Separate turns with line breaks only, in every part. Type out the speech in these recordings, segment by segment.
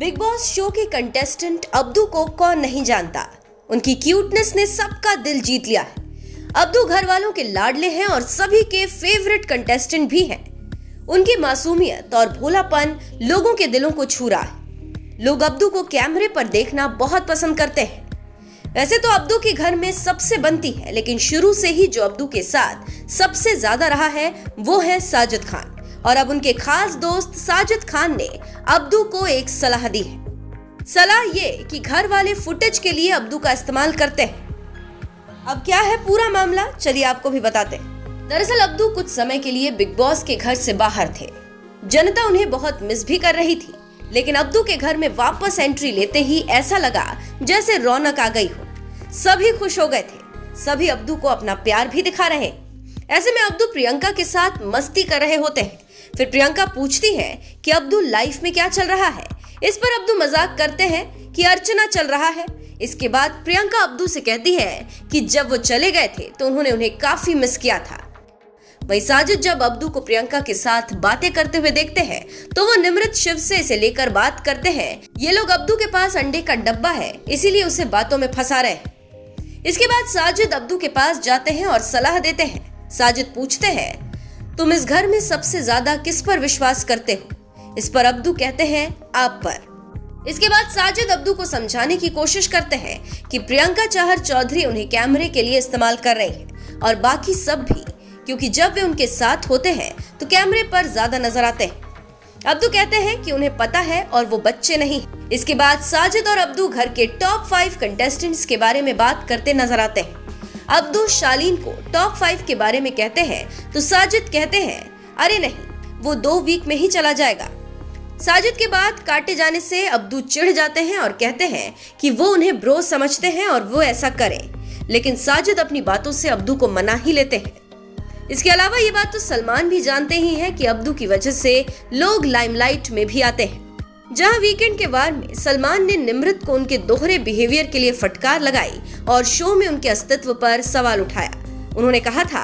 Big boss show के contestant Abdu को कौन नहीं जानता। उनकी क्यूटनेस ने सबका दिल जीत लिया है। अब्दू घर वालों के लाडले हैं और सभी के फेवरेट कंटेस्टेंट भी हैं। उनकी मासूमियत और भोलापन लोगों के दिलों को छू रहा है। लोग अब्दू को कैमरे पर देखना बहुत पसंद करते हैं। वैसे तो अब्दू के घर में सबसे बनती है, लेकिन शुरू से ही जो अब्दू के साथ सबसे ज्यादा रहा है वो है साजिद खान। और अब उनके खास दोस्त साजिद खान ने अब्दू को एक सलाह दी है। सलाह ये कि घर वाले फुटेज के लिए अब्दू का इस्तेमाल करते हैं। अब क्या है पूरा मामला, चलिए आपको भी बताते हैं। दरअसल अब्दू कुछ समय के लिए बिग बॉस के घर से बाहर थे। जनता उन्हें बहुत मिस भी कर रही थी, लेकिन अब्दू के घर में वापस एंट्री लेते ही ऐसा लगा जैसे रौनक आ गई हो। सभी खुश हो गए थे, सभी अब्दू को अपना प्यार भी दिखा रहे। ऐसे में अब्दू प्रियंका के साथ मस्ती कर रहे होते हैं। फिर प्रियंका पूछती है कि अब्दू लाइफ में क्या चल रहा है। इस पर अब्दू मजाक करते हैं कि अर्चना चल रहा है। इसके बाद प्रियंका अब्दू से कहती है कि जब वो चले गए थे तो उन्होंने उन्हें काफी मिस किया था। वहीं साजिद जब अब्दू को प्रियंका के साथ बातें करते हुए देखते हैं तो वो निमृत शिव से इसे लेकर बात करते हैं। ये लोग अब्दू के पास अंडे का डब्बा है, इसीलिए उसे बातों में फंसा रहे हैं। इसके बाद साजिद अब्दू के पास जाते हैं और सलाह देते हैं। साजिद पूछते हैं, तुम इस घर में सबसे ज्यादा किस पर विश्वास करते हो? इस पर अब्दू कहते हैं, आप पर। इसके बाद साजिद अब्दू को समझाने की कोशिश करते हैं कि प्रियंका चाहर चौधरी उन्हें कैमरे के लिए इस्तेमाल कर रही हैं और बाकी सब भी, क्योंकि जब वे उनके साथ होते हैं तो कैमरे पर ज्यादा नजर आते हैं। अब्दू कहते हैं कि उन्हें पता है और वो बच्चे नहीं। इसके बाद साजिद और अब्दू घर के टॉप 5 कंटेस्टेंट्स के बारे में बात करते नजर आते हैं। अब्दू शालीन को टॉप 5 के बारे में कहते हैं तो साजिद कहते हैं, अरे नहीं, वो 2 वीक में ही चला जाएगा। साजिद के बाद काटे जाने से अब्दू चिढ़ जाते हैं और कहते हैं कि वो उन्हें ब्रो समझते हैं और वो ऐसा करें, लेकिन साजिद अपनी बातों से अब्दू को मना ही लेते हैं। इसके अलावा ये बात तो सलमान भी जानते ही हैं कि अब्दू की वजह से लोग लाइमलाइट में भी आते हैं। जहां वीकेंड के वार में सलमान ने निमृत को उनके दोहरे बिहेवियर के लिए फटकार लगाई और शो में उनके अस्तित्व पर सवाल उठाया। उन्होंने कहा था,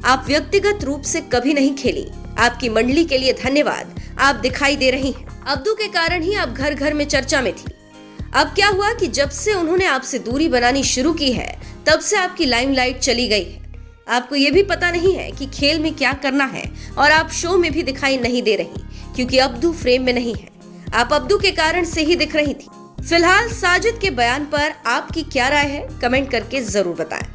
आप व्यक्तिगत रूप से कभी नहीं खेली, आपकी मंडली के लिए धन्यवाद, आप दिखाई दे रही हैं। अब्दू के कारण ही आप घर घर में चर्चा में थी। अब क्या हुआ कि जब से उन्होंने आपसे दूरी बनानी शुरू की है तब से आपकी लाइमलाइट चली गई है। आपको ये भी पता नहीं है कि खेल में क्या करना है और आप शो में भी दिखाई नहीं दे रही क्योंकि अब्दू फ्रेम में नहीं है। आप अब्दू के कारण से ही दिख रही थी। फिलहाल साजिद के बयान पर आपकी क्या राय है, कमेंट करके जरूर बताएं।